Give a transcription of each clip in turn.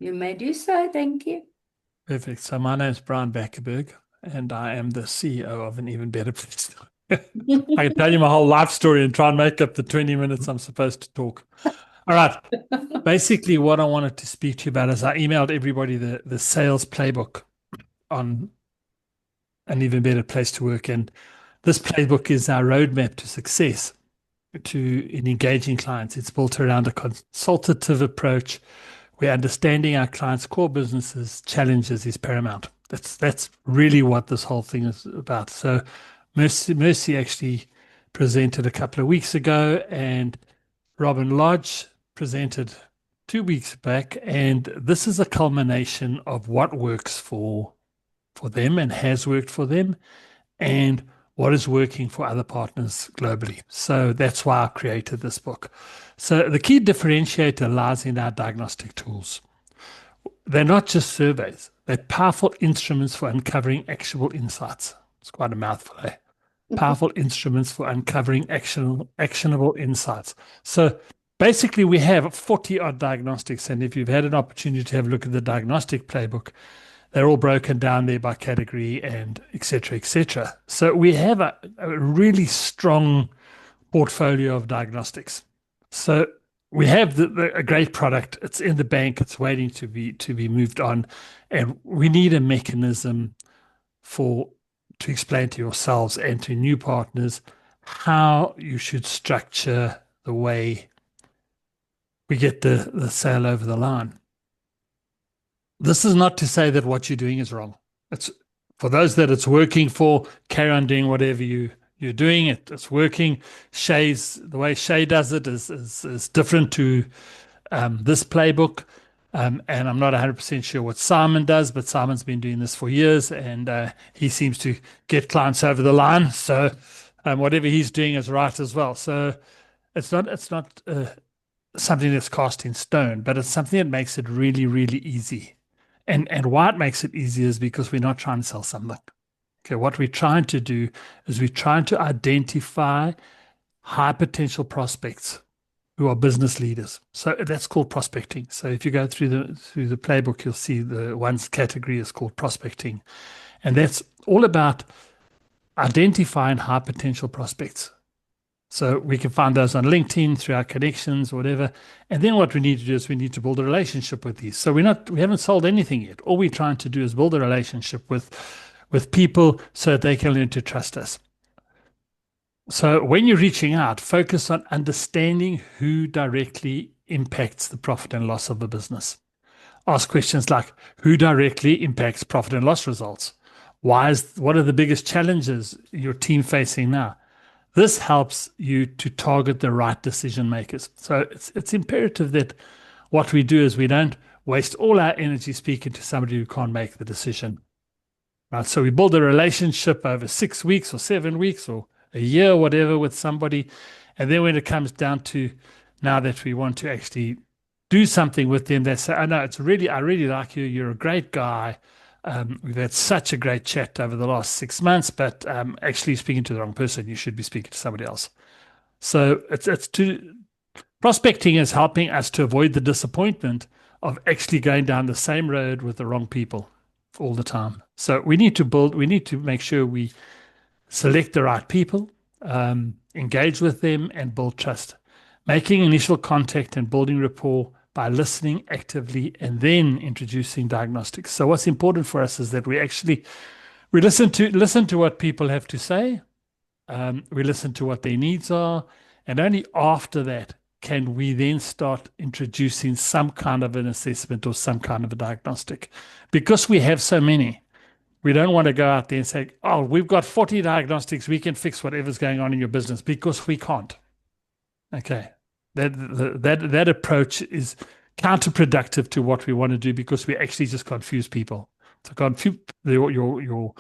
You may do so, thank you. Perfect. So my name is Brian Bakeberg, and I am the CEO of an Even Better Place. I can tell you my whole life story and try and make up the 20 minutes I'm supposed to talk. All right. Basically, what I wanted to speak to you about is I emailed everybody the sales playbook on an Even Better Place to Work. And this playbook is our roadmap to success in engaging clients. It's built around a consultative approach where understanding our clients' core businesses challenges is paramount. That's really what this whole thing is about. So Mercy actually presented a couple of weeks ago, and Robin Lodge presented 2 weeks back, and this is a culmination of what works for them and has worked for them, and what is working for other partners globally. So that's why I created this book. So the key differentiator lies in our diagnostic tools. They're not just surveys, they're powerful instruments for uncovering actionable insights. It's quite a mouthful, eh? Powerful instruments for uncovering actionable insights. So basically, we have 40 odd diagnostics. And if you've had an opportunity to have a look at the diagnostic playbook, they're all broken down there by category and et cetera, et cetera. So we have a really strong portfolio of diagnostics. So we have a great product. It's in the bank. It's waiting to be moved on, and we need a mechanism to explain to yourselves and to new partners how you should structure the way we get the sale over the line. This is not to say that what you're doing is wrong. It's for those that it's working for, carry on doing whatever you're doing. It's working. The way Shay does it is different to this playbook. And I'm not 100% sure what Simon does, but Simon's been doing this for years, and he seems to get clients over the line. So whatever he's doing is right as well. So it's not something that's cast in stone, but it's something that makes it really, really easy. And why it makes it easy is because we're not trying to sell something. Okay, what we're trying to do is we're trying to identify high potential prospects who are business leaders. So that's called prospecting. So if you go through the playbook, you'll see the one category is called prospecting. And that's all about identifying high potential prospects. So we can find those on LinkedIn through our connections, whatever. And then what we need to do is we need to build a relationship with these. So we haven't sold anything yet. All we're trying to do is build a relationship with people so that they can learn to trust us. So when you're reaching out, focus on understanding who directly impacts the profit and loss of a business. Ask questions like, who directly impacts profit and loss results? What are the biggest challenges your team facing now? This helps you to target the right decision makers. So it's imperative that what we do is we don't waste all our energy speaking to somebody who can't make the decision. Right? So we build a relationship over 6 weeks or 7 weeks or a year, whatever, with somebody. And then when it comes down to now that we want to actually do something with them, they say, "Oh no, I really like you. You're a great guy. We've had such a great chat over the last 6 months, but actually speaking to the wrong person. You should be speaking to somebody else." So prospecting is helping us to avoid the disappointment of actually going down the same road with the wrong people all the time. So we need to make sure we select the right people, engage with them, and build trust. Making initial contact and building rapport by listening actively and then introducing diagnostics. So what's important for us is that we listen to what people have to say, we listen to what their needs are, and only after that can we then start introducing some kind of an assessment or some kind of a diagnostic. Because we have so many, we don't want to go out there and say, "Oh, we've got 40 diagnostics. We can fix whatever's going on in your business," because we can't. Okay. That approach is counterproductive to what we want to do because we actually just confuse people. So confuse your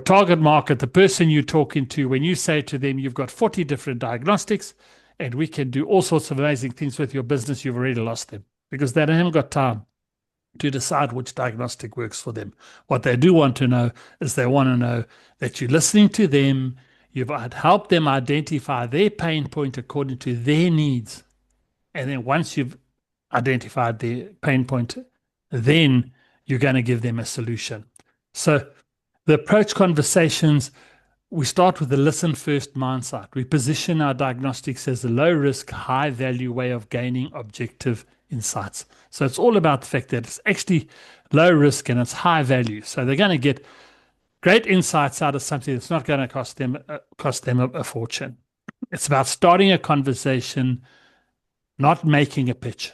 target market, the person you're talking to, when you say to them, "You've got 40 different diagnostics and we can do all sorts of amazing things with your business," you've already lost them because they haven't got time to decide which diagnostic works for them. What they do want to know is they want to know that you're listening to them, you've helped them identify their pain point according to their needs. And then once you've identified their pain point then you're going to give them a solution. So the approach conversations, we start with the listen first mindset. We position our diagnostics as a low risk, high value way of gaining objective insights. So it's all about the fact that it's actually low risk and it's high value. So they're going to get great insights out of something that's not going to cost them a fortune. It's about starting a conversation, not making a pitch.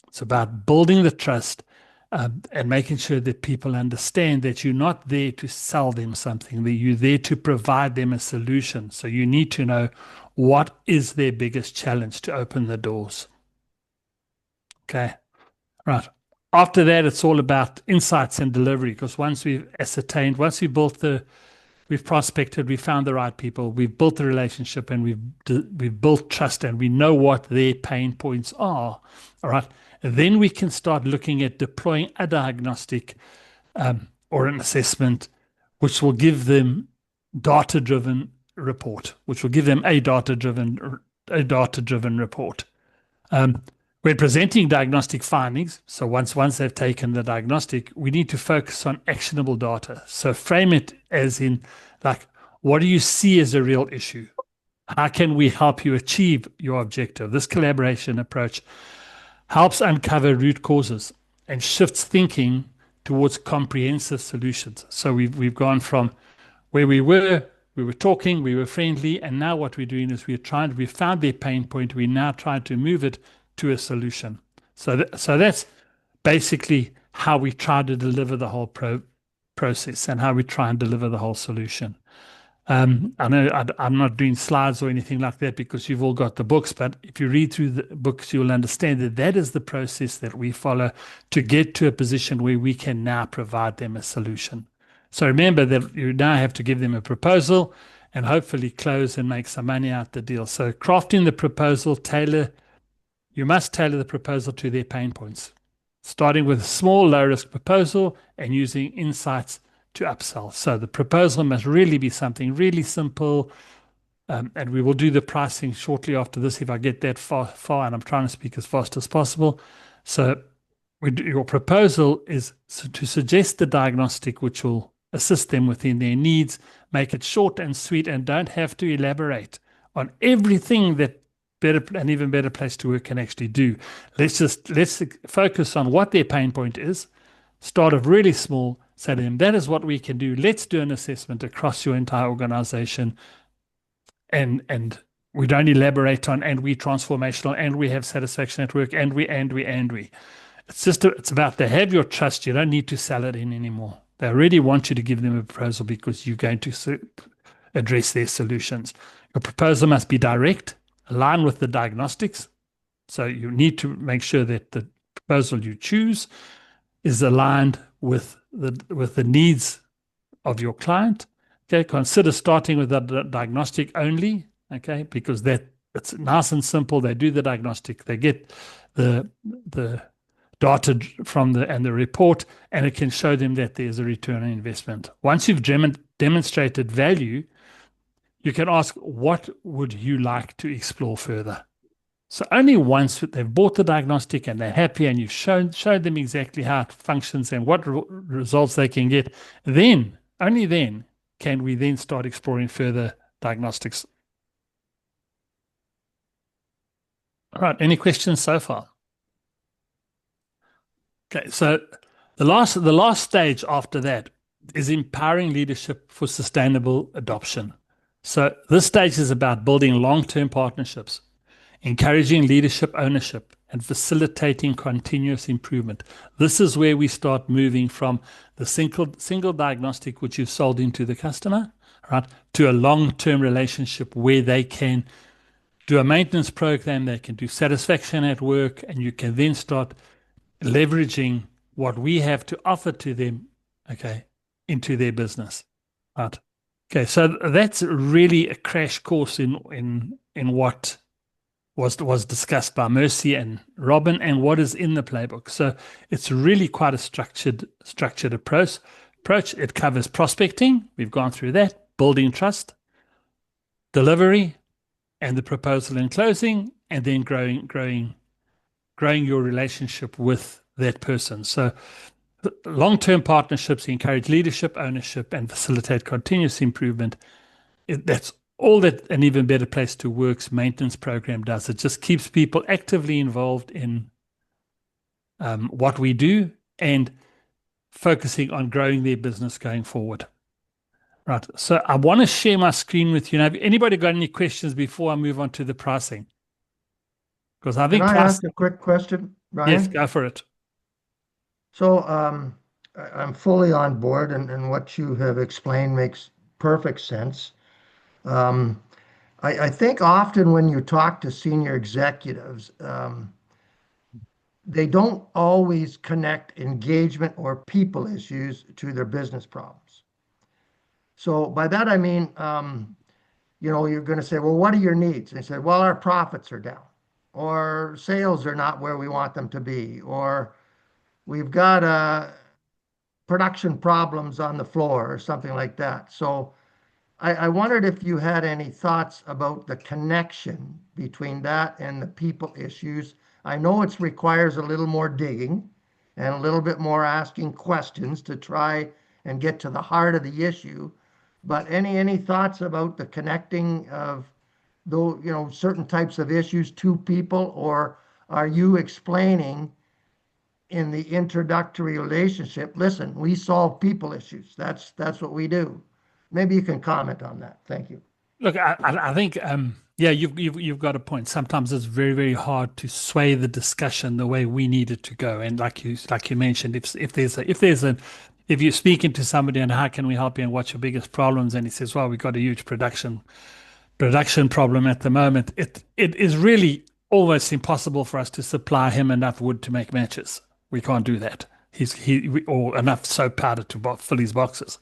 It's about building the trust and making sure that people understand that you're not there to sell them something, that you're there to provide them a solution. So you need to know what is their biggest challenge to open the doors. Okay, right. After that, it's all about insights and delivery, because once we've ascertained, once we've prospected, we've found the right people, we've built the relationship, and we've built trust, and we know what their pain points are. All right. Then we can start looking at deploying a diagnostic or an assessment, which will give them data-driven report, which will give them a data-driven report. When presenting diagnostic findings, so once they've taken the diagnostic, we need to focus on actionable data. So frame it as in, like, what do you see as a real issue? How can we help you achieve your objective? This collaboration approach helps uncover root causes and shifts thinking towards comprehensive solutions. So we've gone from where we were talking, we were friendly, and now what we're doing is we found their pain point, we're now trying to move it to a solution. So that's basically how we try to deliver the whole process and how we try and deliver the whole solution. I know I'm not doing slides or anything like that because you've all got the books, but if you read through the books, you'll understand that that is the process that we follow to get to a position where we can now provide them a solution. So remember that you now have to give them a proposal and hopefully close and make some money out the deal. So crafting the proposal, you must tailor the proposal to their pain points, starting with a small, low-risk proposal and using insights to upsell. So the proposal must really be something really simple, and we will do the pricing shortly after this if I get that far, and I'm trying to speak as fast as possible. So your proposal is to suggest the diagnostic which will assist them within their needs, make it short and sweet, and don't have to elaborate on everything that an even better place to work can actually do. Let's focus on what their pain point is, start off really small, say to them, that is what we can do. Let's do an assessment across your entire organization. And we don't elaborate on, and we transformational, and we have satisfaction at work, and we. It's about they have your trust. You don't need to sell it in anymore. They already want you to give them a proposal because you're going to address their solutions. Your proposal must be direct, align with the diagnostics. So you need to make sure that the proposal you choose is aligned with the needs of your client. Okay, consider starting with the diagnostic only. Okay, because it's nice and simple. They do the diagnostic, they get the data from the report, and it can show them that there's a return on investment. Once you've demonstrated value, you can ask, what would you like to explore further? So only once they've bought the diagnostic and they're happy and you've showed them exactly how it functions and what results they can get, only then can we then start exploring further diagnostics. All right, any questions so far? Okay, so the last stage after that is empowering leadership for sustainable adoption. So this stage is about building long-term partnerships, encouraging leadership ownership, and facilitating continuous improvement. This is where we start moving from the single diagnostic which you've sold into the customer, right, to a long-term relationship where they can do a maintenance program, they can do satisfaction at work, and you can then start leveraging what we have to offer to them, okay, into their business, right? Okay, so that's really a crash course in what was discussed by Mercy and Robin and what is in the playbook. So it's really quite a structured approach. It covers prospecting. We've gone through that, building trust, delivery, and the proposal and closing, and then growing your relationship with that person. So long-term partnerships encourage leadership, ownership, and facilitate continuous improvement. That's all that an Even Better Place to Work's maintenance program does. It just keeps people actively involved in what we do and focusing on growing their business going forward. Right. So I want to share my screen with you. Now, have anybody got any questions before I move on to the pricing? Because I Can think I price, ask a quick question, yes, Ryan? go for it. So I'm fully on board, and what you have explained makes perfect sense. Um, I think often when you talk to senior executives, they don't always connect engagement or people issues to their business problems. So by that I mean, you're going to say, well, what are your needs? And they say, well, our profits are down, or sales are not where we want them to be, or we've got production problems on the floor, or something like that. So I wondered if you had any thoughts about the connection between that and the people issues. I know it requires a little more digging and a little bit more asking questions to try and get to the heart of the issue. But any thoughts about the connecting of though, certain types of issues to people, or are you explaining in the introductory relationship, listen, we solve people issues. That's what we do. Maybe you can comment on that. Thank you. Look, I think, yeah, you've got a point. Sometimes it's very, very hard to sway the discussion the way we need it to go. And like you mentioned, if you're speaking to somebody and how can we help you and what's your biggest problems, and he says, well, we've got a huge production problem at the moment. It is really almost impossible for us to supply him enough wood to make matches. We can't do that. Or enough soap powder to fill his boxes.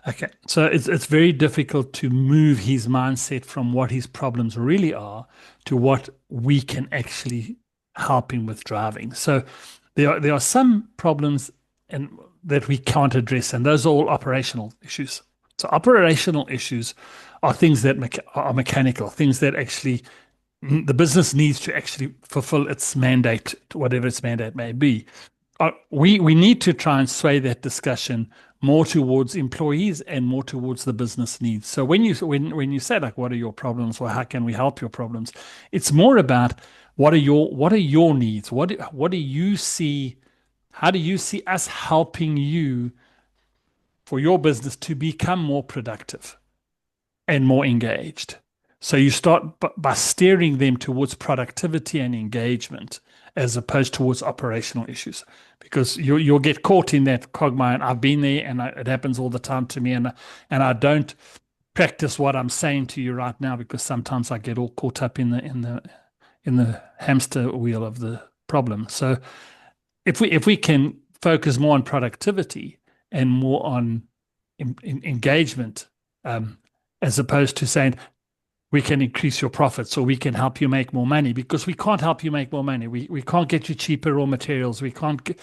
Okay, so it's very difficult to move his mindset from what his problems really are to what we can actually help him with driving. So there are some problems and that we can't address, and those are all operational issues. So operational issues are things that are mechanical, things that actually the business needs to actually fulfill its mandate, whatever its mandate may be. We need to try and sway that discussion more towards employees and more towards the business needs. So when you say like, what are your problems, or how can we help your problems? It's more about what are your needs? What do you see? How do you see us helping you for your business to become more productive and more engaged? So you start by steering them towards productivity and engagement as opposed towards operational issues, because you'll get caught in that quagmire. And I've been there, and it happens all the time to me. And I don't practice what I'm saying to you right now because sometimes I get all caught up in the hamster wheel of the problem. So if we can focus more on productivity and more on engagement, as opposed to saying we can increase your profits or we can help you make more money, because we can't help you make more money. We can't get you cheaper raw materials. We can't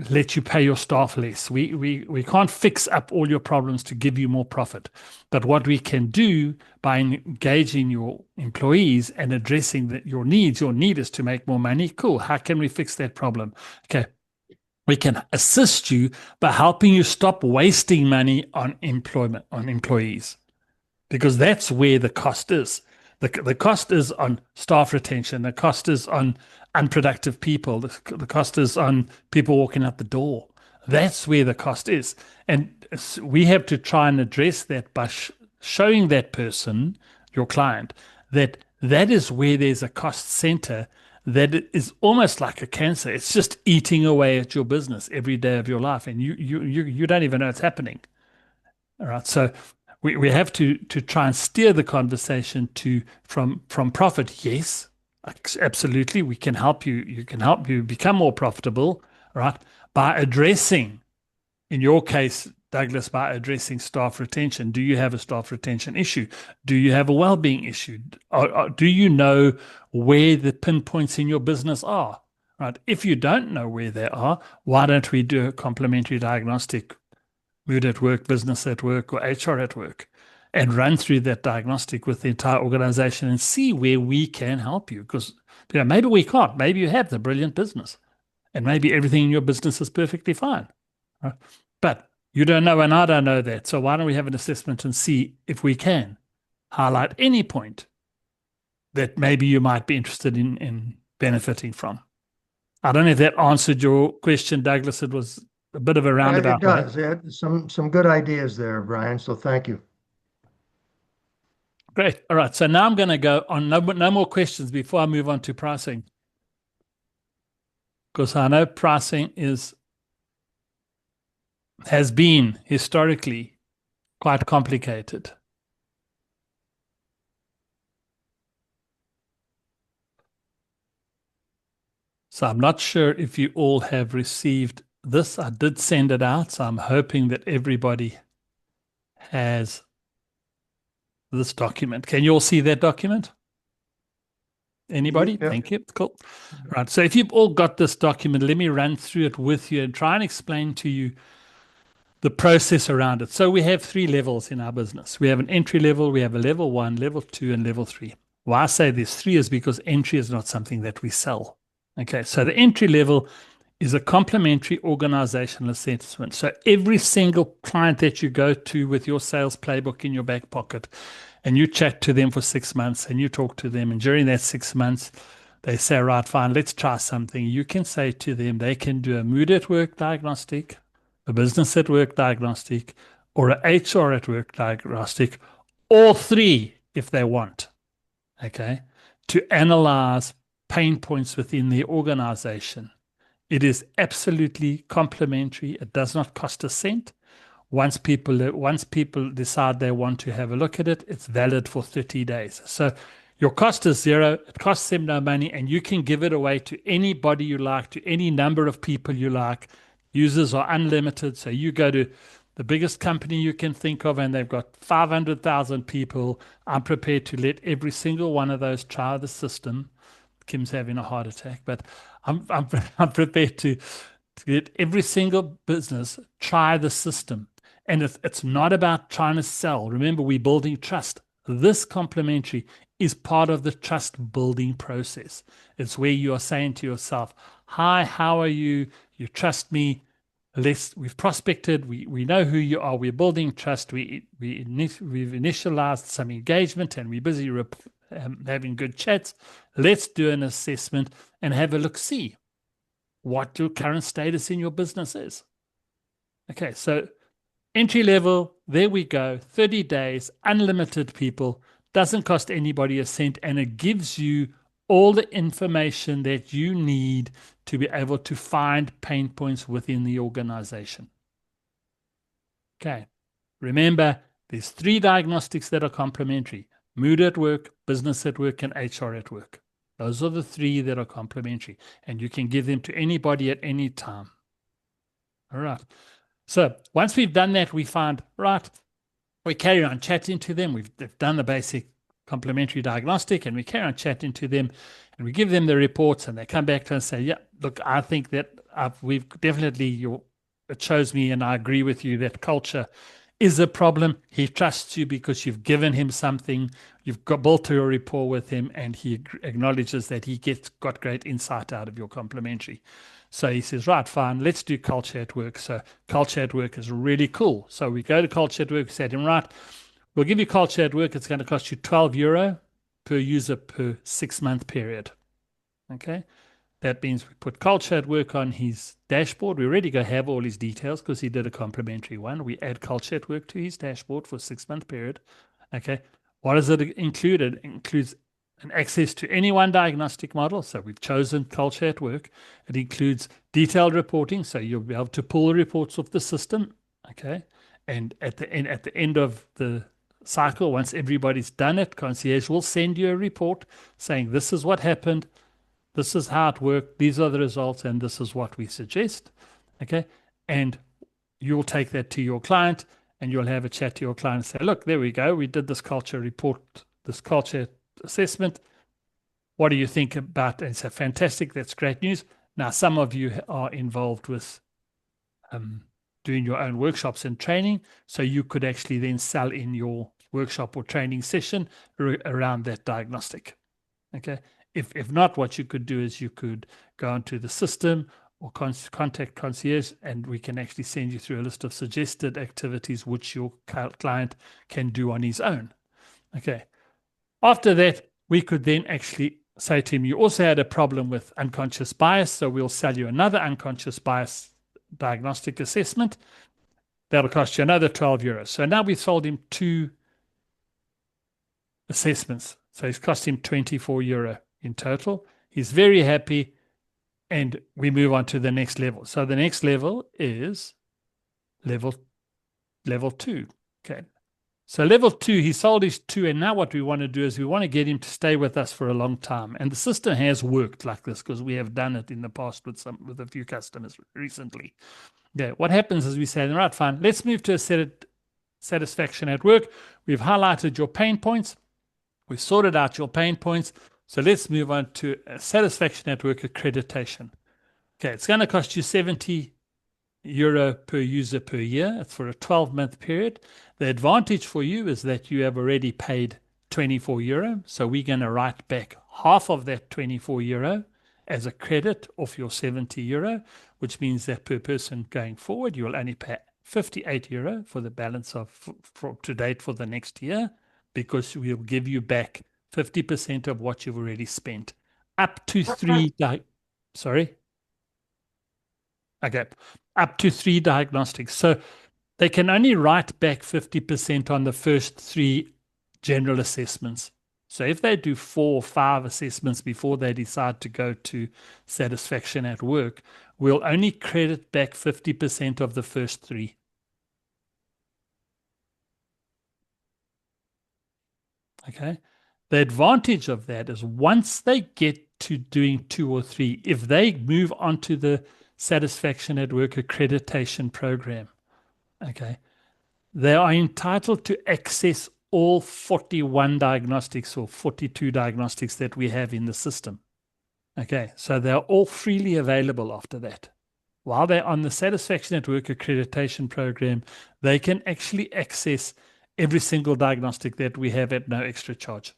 let you pay your staff less. We can't fix up all your problems to give you more profit. But what we can do by engaging your employees and addressing your need is to make more money. Cool. How can we fix that problem? Okay. We can assist you by helping you stop wasting money on employees, because that's where the cost is. The cost is on staff retention. The cost is on unproductive people. The cost is on people walking out the door. That's where the cost is. And we have to try and address that by showing that person, your client, that is where there's a cost center that is almost like a cancer. It's just eating away at your business every day of your life, and you don't even know it's happening. All right. So we have to try and steer the conversation from profit. Yes, absolutely. We can help you. You can help you become more profitable, right? By addressing, in your case, Douglas, by addressing staff retention. Do you have a staff retention issue? Do you have a well-being issue? Do you know where the pinpoints in your business are? Right. If you don't know where they are, why don't we do a complementary diagnostic, mood at work, business at work, or HR at work, and run through that diagnostic with the entire organization and see where we can help you? Because maybe we can't. Maybe you have the brilliant business And maybe everything in your business is perfectly fine. Right? But you don't know, and I don't know that. So why don't we have an assessment and see if we can highlight any point that maybe you might be interested in benefiting from. I don't know if that answered your question, Douglas. It was a bit of a It roundabout way. does. Some good ideas there, Brian. So thank you. Great. All right. So now I'm going to go on. No more questions before I move on to pricing, because I know pricing has been historically quite complicated. So I'm not sure if you all have received this. I did send it out, so I'm hoping that everybody has this document. Can you all see that document? Anybody? Yep. Thank you. Cool. Right. So if you've all got this document, let me run through it with you and try and explain to you the process around it. So we have 3 levels in our business. We have an entry level, we have a level 1, level 2, and level 3. Why I say there's 3 is because entry is not something that we sell. Okay, so the entry level is a complementary organizational assessment. So every single client that you go to with your sales playbook in your back pocket, and you chat to them for 6 months and you talk to them, and during that 6 months, they say, right, fine, let's try something. You can say to them, they can do a mood at work diagnostic, a business at work diagnostic, or a HR at work diagnostic, all 3 if they want, okay, to analyze pain points within the organization. It is absolutely complimentary. It does not cost a cent. Once people decide they want to have a look at it, it's valid for 30 days. So your cost is 0. It costs them no money, and you can give it away to anybody you like, to any number of people you like. Users are unlimited. So you go to the biggest company you can think of, and they've got 500,000 people. I'm prepared to let every single one of those try the system. Kim's having a heart attack, but I'm prepared to get every single business try the system. And it's not about trying to sell. Remember, we're building trust. This complementary is part of the trust building process. It's where you are saying to yourself, hi, how are you? You trust me. We've prospected. We know who you are. We're building trust. We've initialized some engagement, and we're busy having good chats. Let's do an assessment and have a look, see what your current status in your business is. Okay, so entry level, there we go, 30 days, unlimited people, doesn't cost anybody a cent, and it gives you all the information that you need to be able to find pain points within the organization. Okay, remember, there's 3 diagnostics that are complementary: mood at work, business at work, and HR at work. Those are the 3 that are complementary, and you can give them to anybody at any time. All right. So once we've done that, we find, right, we carry on chatting to them. They've done the basic complementary diagnostic, and we carry on chatting to them, and we give them the reports, and they come back to us and say, yeah, look, I think that we've definitely, it shows me, and I agree with you, that culture is a problem. He trusts you because you've given him something, you've built a rapport with him, and he acknowledges that he got great insight out of your complementary. So he says, right, fine, let's do culture at work. So culture at work is really cool. So we go to culture at work, we say to him, right, we'll give you culture at work. It's going to cost you €12 per user per 6-month period. Okay. That means we put culture at work on his dashboard. We already go have all his details because he did a complimentary one. We add culture at work to his dashboard for a 6-month period. Okay. What does it include? It includes an access to any one diagnostic model. So we've chosen culture at work. It includes detailed reporting. So you'll be able to pull the reports off the system. Okay. And at the end of the cycle, once everybody's done it, concierge will send you a report saying this is what happened. This is how it worked. These are the results, and this is what we suggest. Okay. And you'll take that to your client, and you'll have a chat to your client and say, look, there we go. We did this culture report, this culture assessment. What do you think about it? And say, fantastic. That's great news. Now, some of you are involved with doing your own workshops and training. So you could actually then sell in your workshop or training session around that diagnostic. Okay. If not, what you could do is you could go onto the system, or contact concierge, and we can actually send you through a list of suggested activities which your client can do on his own. Okay. After that, we could then actually say to him, you also had a problem with unconscious bias, so we'll sell you another unconscious bias diagnostic assessment. That'll cost you another 12 euros. So now we've sold him 2 assessments. So it's cost him 24 euro in total. He's very happy, and we move on to the next level. So the next level is level 2. Okay. So level 2, he sold his 2, and now what we want to do is we want to get him to stay with us for a long time. And the system has worked like this because we have done it in the past with a few customers recently. Yeah, what happens is we say, right, fine, let's move to a satisfaction at work. We've highlighted your pain points. We've sorted out your pain points. So let's move on to a satisfaction at work accreditation. Okay, it's going to cost you 70 euro per user per year. It's for a 12-month period. The advantage for you is that you have already paid 24 euro. So we're going to write back half of that 24 euro as a credit off your 70 euro, which means that per person going forward, you'll only pay 58 euro for the balance of to date for the next year, because we'll give you back 50% of what you've already spent. Up to 3 sorry. Okay. Up to 3 diagnostics. So they can only write back 50% on the first 3 general assessments. So if they do 4 or 5 assessments before they decide to go to satisfaction at work, we'll only credit back 50% of the first 3. Okay. The advantage of that is once they get to doing 2 or 3, if they move on to the satisfaction at work accreditation program, okay, they are entitled to access all 41 diagnostics or 42 diagnostics that we have in the system. Okay, so they're all freely available after that. While they're on the satisfaction at work accreditation program, they can actually access every single diagnostic that we have at no extra charge.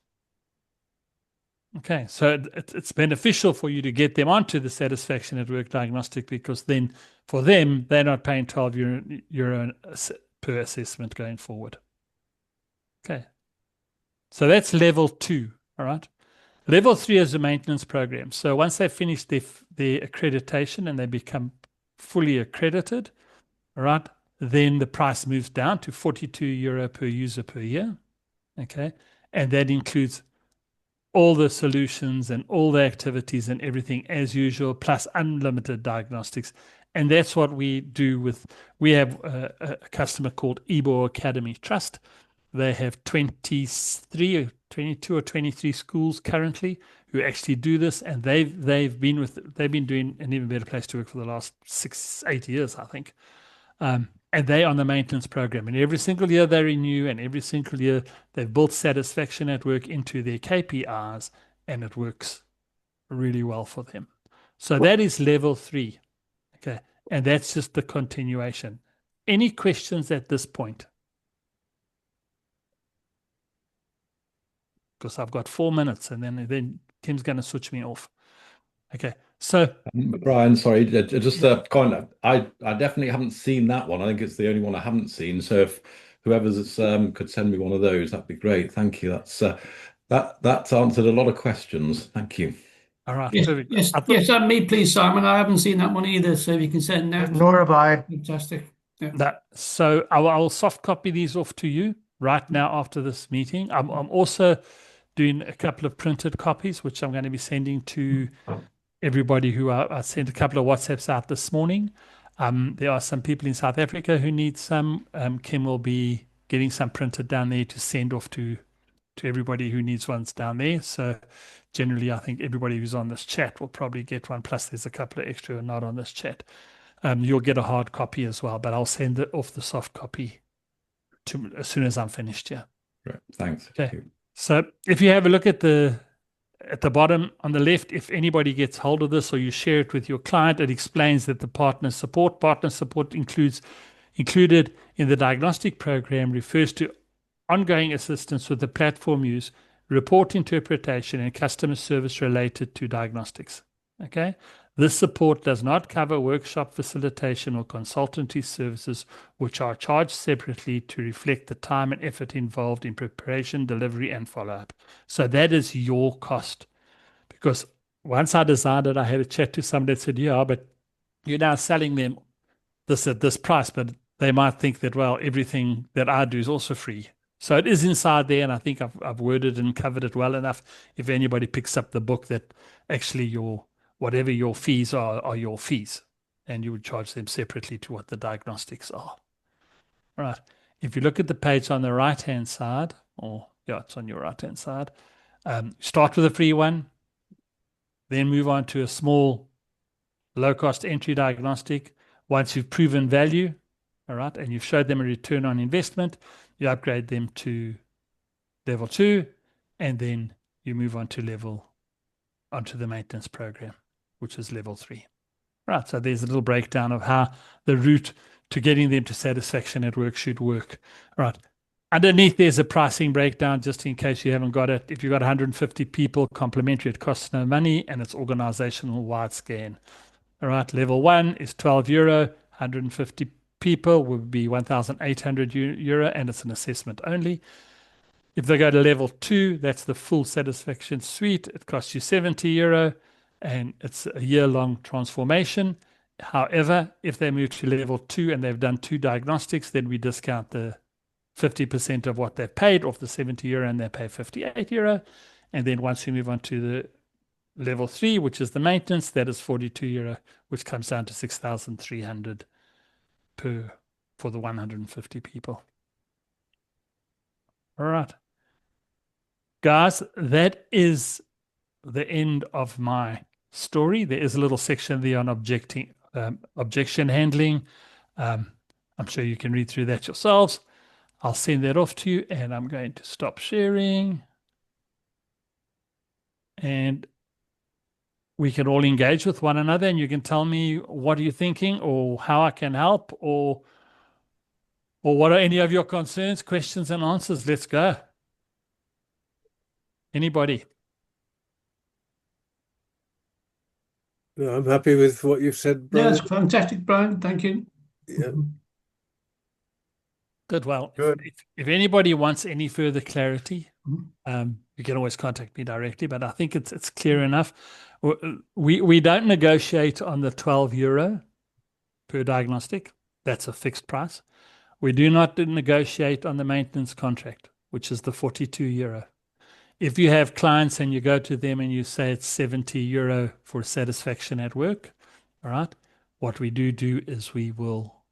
Okay, so it's beneficial for you to get them onto the satisfaction at work diagnostic, because then for them, they're not paying 12 euro per assessment going forward. Okay, so that's level 2, all right? Level 3 is a maintenance program. So once they finish their accreditation and they become fully accredited, all right, then the price moves down to 42 euro per user per year, okay? And that includes all the solutions and all the activities and everything as usual, plus unlimited diagnostics. And that's what we do we have a customer called Ebo Academy Trust. They have 23 or 22 or 23 schools currently who actually do this, and they've been doing an Even Better Place to Work for the last 6-8 years, I think. And they're on the maintenance program, and every single year they renew, and every single year they've built satisfaction at work into their KPIs, and it works really well for them. So that is level 3. Okay. And that's just the continuation. Any questions at this point? Because I've got 4 minutes, and then Tim's going to switch me off. Okay. So Brian, sorry, just a comment. I definitely haven't seen that one. I think it's the only one I haven't seen. So if whoever's could send me one of those, that'd be great. Thank you. That's answered a lot of questions. Thank you. all right. Yes, and me, please, Simon. I haven't seen that one either. So if you can send that, Nor have I. fantastic. Yeah. So I will soft copy these off to you right now after this meeting. I'm also doing a couple of printed copies, which I'm going to be sending to everybody who I sent a couple of WhatsApps out this morning. There are some people in South Africa who need some. Kim will be getting some printed down there to send off to everybody who needs ones down there. So generally, I think everybody who's on this chat will probably get one. Plus, there's a couple of extra who are not on this chat. You'll get a hard copy as well, but I'll send it off the soft copy as soon as I'm finished here. Right. Thanks. Okay. Thank you. So if you have a look at the bottom on the left, if anybody gets hold of this or you share it with your client, it explains that the partner support included in the diagnostic program refers to ongoing assistance with the platform use, report interpretation, and customer service related to diagnostics. Okay, This support does not cover workshop facilitation or consultancy services, which are charged separately to reflect the time and effort involved in preparation, delivery, and follow-up. So that is your cost. Because once I decided, I had a chat to somebody that said, yeah, but you're now selling them this at this price, but they might think that, well, everything that I do is also free. So it is inside there, and I think I've worded and covered it well enough. If anybody picks up the book, that actually whatever your fees are your fees, and you would charge them separately to what the diagnostics are. All right. If you look at the page on the right-hand side, or yeah, it's on your right-hand side, start with a free one, then move on to a small, low-cost entry diagnostic. Once you've proven value, all right, and you've showed them a return on investment, you upgrade them to level 2, and then you move on to onto the maintenance program, which is level 3. Right, so there's a little breakdown of how the route to getting them to satisfaction at work should work. All right. Underneath, there's a pricing breakdown, just in case you haven't got it. If you've got 150 people, complimentary, it costs no money, and it's organizational wide scan. All right, level 1 is €12, 150 people would be €1,800, and it's an assessment only. If they go to level 2, that's the full satisfaction suite. It costs you €70, and it's a year-long transformation. However, if they move to level 2 and they've done 2 diagnostics, then we discount the 50% of what they've paid off the €70, and they pay €58. And then once you move on to the level 3, which is the maintenance, that is €42, which comes down to 6,300 for the 150 people. All right. Guys, that is the end of my story. There is a little section there on objection handling. I'm sure you can read through that yourselves. I'll send that off to you, and I'm going to stop sharing. And we can all engage with one another, and you can tell me what are you thinking, or how I can help, or what are any of your concerns, questions, and answers. Let's go. Anybody? No, I'm happy with what you've said, Yeah, Brian. that's fantastic, Brian. Thank you. Yeah. Good. Well, Good. if anybody wants any further clarity, Mhm. you can always contact me directly, but I think it's clear enough. We don't negotiate on the €12 per diagnostic. That's a fixed price. We do not negotiate on the maintenance contract, which is the €42. If you have clients and you go to them and you say it's €70 for satisfaction at work, all right, what we do is we will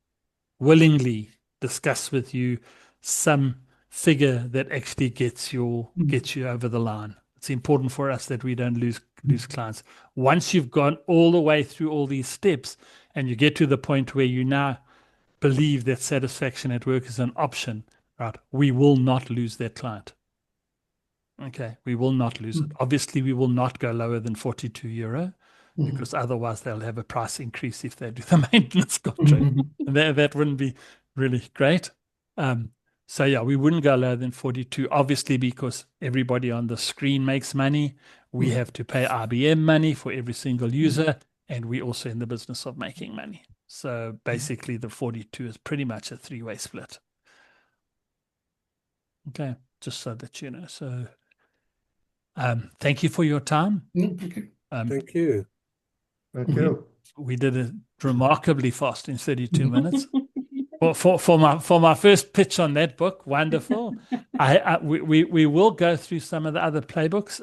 willingly discuss with you some figure that actually gets you over the line. It's important for us that we don't lose clients. Once you've gone all the way through all these steps and you get to the point where you now believe that satisfaction at work is an option, right, we will not lose that client. Okay, we will not lose it. Obviously, we will not go lower than €42 because otherwise they'll have a price increase if they do the maintenance contract. And that wouldn't be really great. So yeah, we wouldn't go lower than 42, obviously, because everybody on the screen makes money. We have to pay IBM money for every single user, and we're also in the business of making money. So basically, the 42 is pretty much a 3-way split. Okay, just so that you know. So thank you for your time. Thank you. Thank you. Thank you. We did it remarkably fast in 32 minutes. For my first pitch on that book, wonderful. We will go through some of the other playbooks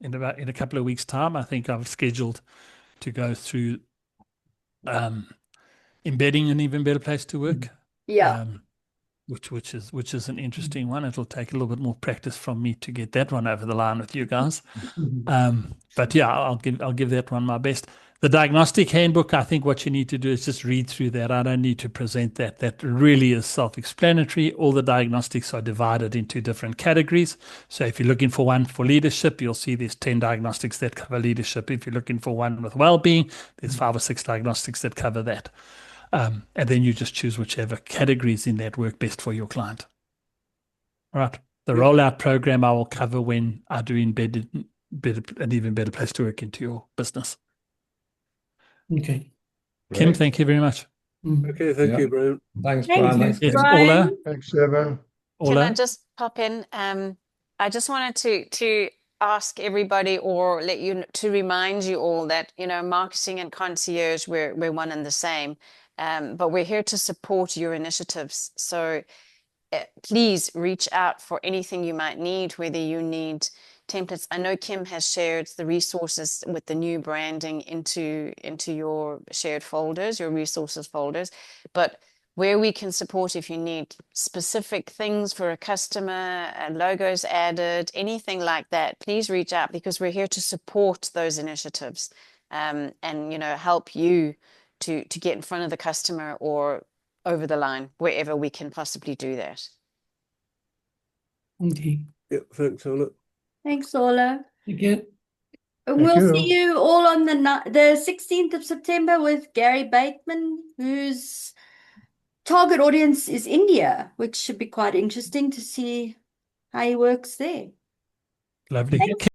in a couple of weeks' time. I think I've scheduled to go through embedding an even better place to work. Yeah. Which is an interesting one. It'll take a little bit more practice from me to get that one over the line with you guys. But yeah, I'll give that one my best. The diagnostic handbook, I think what you need to do is just read through that. I don't need to present that. That really is self-explanatory. All the diagnostics are divided into different categories. So if you're looking for one for leadership, you'll see there's 10 diagnostics that cover leadership. If you're looking for one with well-being, there's 5 or 6 diagnostics that cover that. And then you just choose whichever categories in that work best for your client. All right. The rollout program I will cover when I do an even better place to work into your business. Okay. Kim, Great. thank you very much. Mm. Okay, thank Yeah. you, Brian. Thanks, Thank Brian. you, Thanks, Yes, Kim. Ola, Brian. Thanks, Evan. Can I Ola. just pop in? I just wanted to ask everybody or let you to remind you all that, you know, marketing and concierge, we're one and the same. But we're here to support your initiatives. So please reach out for anything you might need, whether you need templates. I know Kim has shared the resources with the new branding into your shared folders, your resources folders, but where we can support, if you need specific things for a customer, logos added, anything like that, please reach out, because we're here to support those initiatives, and, you know, help you to get in front of the customer or over the line wherever we can possibly do that. Okay. Yeah, thanks, Ola. Thanks, Ola. Okay. We'll you. see you all on the 16th of September with Gary Bateman, whose target audience is India, which should be quite interesting to see how he works there. Lovely. Thanks,